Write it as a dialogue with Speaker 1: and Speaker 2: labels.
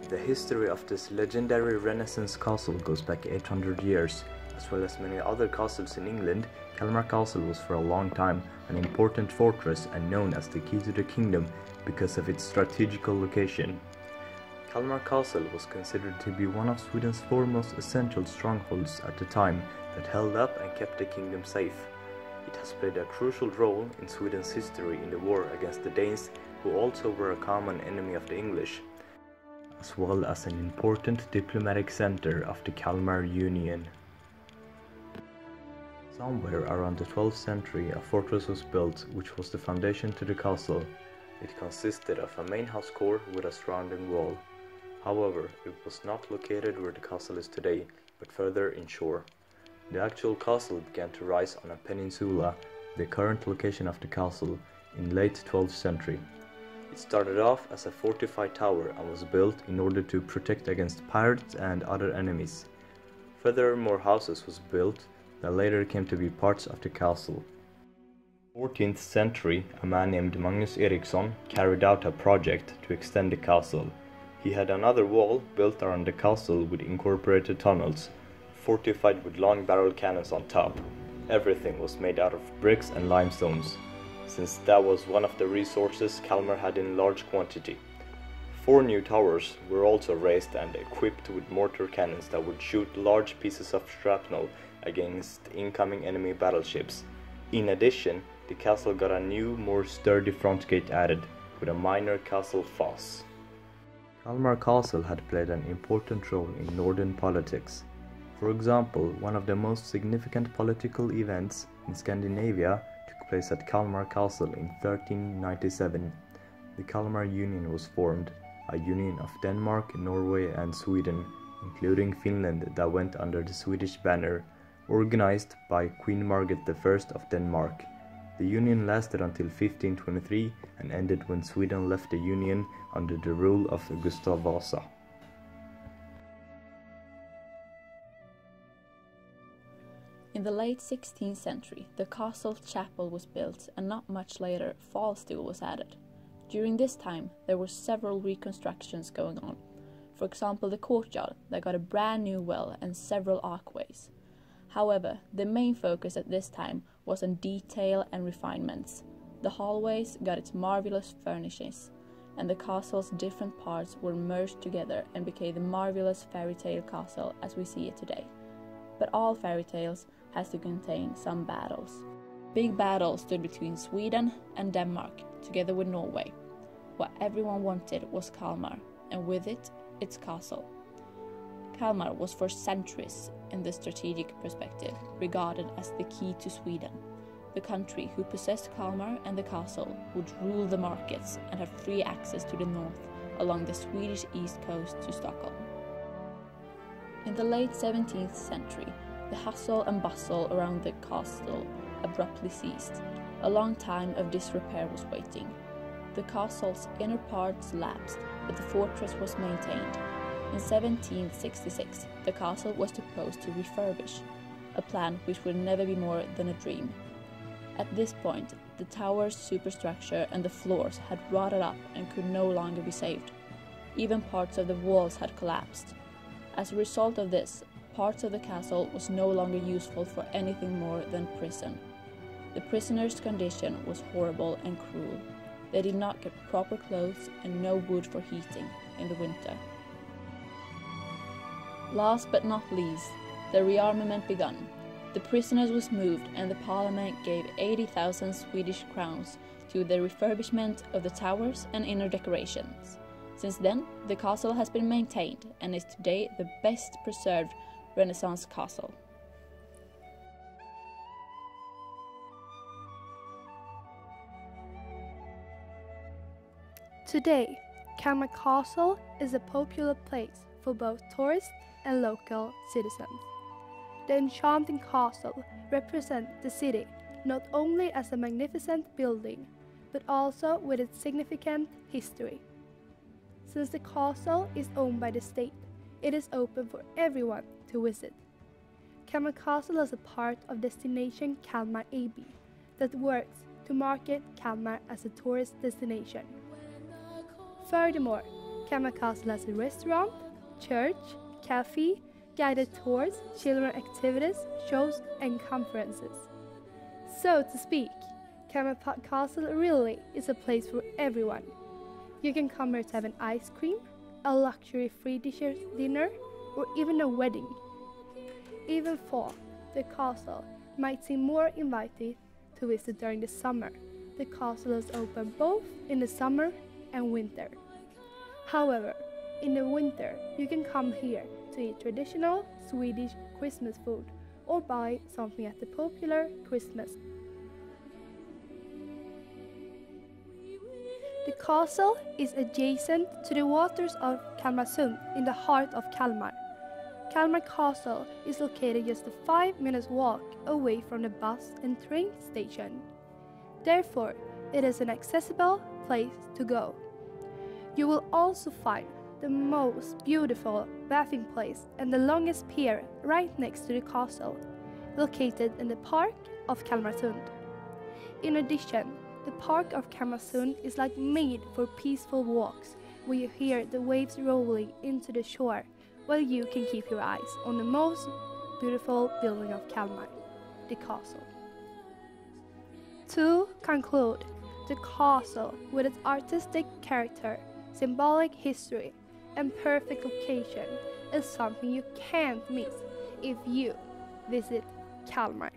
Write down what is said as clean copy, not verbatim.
Speaker 1: The history of this legendary Renaissance castle goes back 800 years. As well as many other castles in England, Kalmar Castle was for a long time an important fortress and known as the key to the kingdom because of its strategical location. Kalmar Castle was considered to be one of Sweden's foremost essential strongholds at the time that held up and kept the kingdom safe. It has played a crucial role in Sweden's history in the war against the Danes, who also were a common enemy of the English, as well as an important diplomatic center of the Kalmar Union. Somewhere around the 12th century a fortress was built which was the foundation to the castle. It consisted of a main house core with a surrounding wall. However, it was not located where the castle is today, but further inshore. The actual castle began to rise on a peninsula, the current location of the castle, in late 12th century. It started off as a fortified tower and was built in order to protect against pirates and other enemies. Further, more houses was built that later came to be parts of the castle. In the 14th century, a man named Magnus Eriksson carried out a project to extend the castle. He had another wall built around the castle with incorporated tunnels, fortified with long barrel cannons on top. Everything was made out of bricks and limestones, since that was one of the resources Kalmar had in large quantity. 4 new towers were also raised and equipped with mortar cannons that would shoot large pieces of shrapnel against incoming enemy battleships. In addition, the castle got a new, more sturdy front gate added, with a minor castle fosse. Kalmar Castle had played an important role in northern politics. For example, one of the most significant political events in Scandinavia took place at Kalmar Castle in 1397. The Kalmar Union was formed, a union of Denmark, Norway and Sweden, including Finland, that went under the Swedish banner, organized by Queen Margaret I of Denmark. The union lasted until 1523 and ended when Sweden left the union under the rule of Gustav Vasa.
Speaker 2: In the late 16th century, the castle chapel was built, and not much later, fallsteel was added. During this time, there were several reconstructions going on. For example, the courtyard that got a brand new well and several archways. However, the main focus at this time was on detail and refinements. The hallways got its marvelous furnishings, and the castle's different parts were merged together and became the marvelous fairy tale castle as we see it today. But all fairy tales has to contain some battles. Big battles stood between Sweden and Denmark, together with Norway. What everyone wanted was Kalmar, and with it, its castle. Kalmar was for centuries, in the strategic perspective, regarded as the key to Sweden. The country who possessed Kalmar and the castle would rule the markets and have free access to the north along the Swedish east coast to Stockholm. In the late 17th century, the hustle and bustle around the castle abruptly ceased. A long time of disrepair was waiting. The castle's inner parts lapsed, but the fortress was maintained. In 1766, the castle was proposed to refurbish, a plan which would never be more than a dream. At this point, the tower's superstructure and the floors had rotted up and could no longer be saved. Even parts of the walls had collapsed. As a result of this, parts of the castle was no longer useful for anything more than prison. The prisoners' condition was horrible and cruel. They did not get proper clothes and no wood for heating in the winter. Last but not least, the rearmament began. The prisoners was moved and the parliament gave 80,000 Swedish crowns to the refurbishment of the towers and inner decorations. Since then, the castle has been maintained and is today the best preserved Renaissance castle.
Speaker 3: Today, Kalmar Castle is a popular place for both tourists and local citizens. The enchanting castle represents the city not only as a magnificent building, but also with its significant history. Since the castle is owned by the state, it is open for everyone to visit. Kalmar Castle is a part of Destination Kalmar AB that works to market Kalmar as a tourist destination. Furthermore, Kalmar Castle has a restaurant, church, cafe, guided tours, children activities, shows and conferences. So to speak, Kalmar Castle really is a place for everyone. You can come here to have an ice cream, a luxury free dinner, or even a wedding. Even though the castle might seem more inviting to visit during the summer, the castle is open both in the summer and winter. However, in the winter, you can come here to eat traditional Swedish Christmas food or buy something at the popular Christmas. The castle is adjacent to the waters of Kalmarsund in the heart of Kalmar. Kalmar Castle is located just a 5-minute walk away from the bus and train station. Therefore, it is an accessible place to go. You will also find the most beautiful bathing place and the longest pier right next to the castle, located in the park of Kalmarsund. In addition, the park of Kalmarsund is like made for peaceful walks, where you hear the waves rolling into the shore, while you can keep your eyes on the most beautiful building of Kalmar, the castle. To conclude, the castle, with its artistic character, symbolic history, and perfect location, is something you can't miss if you visit Kalmar.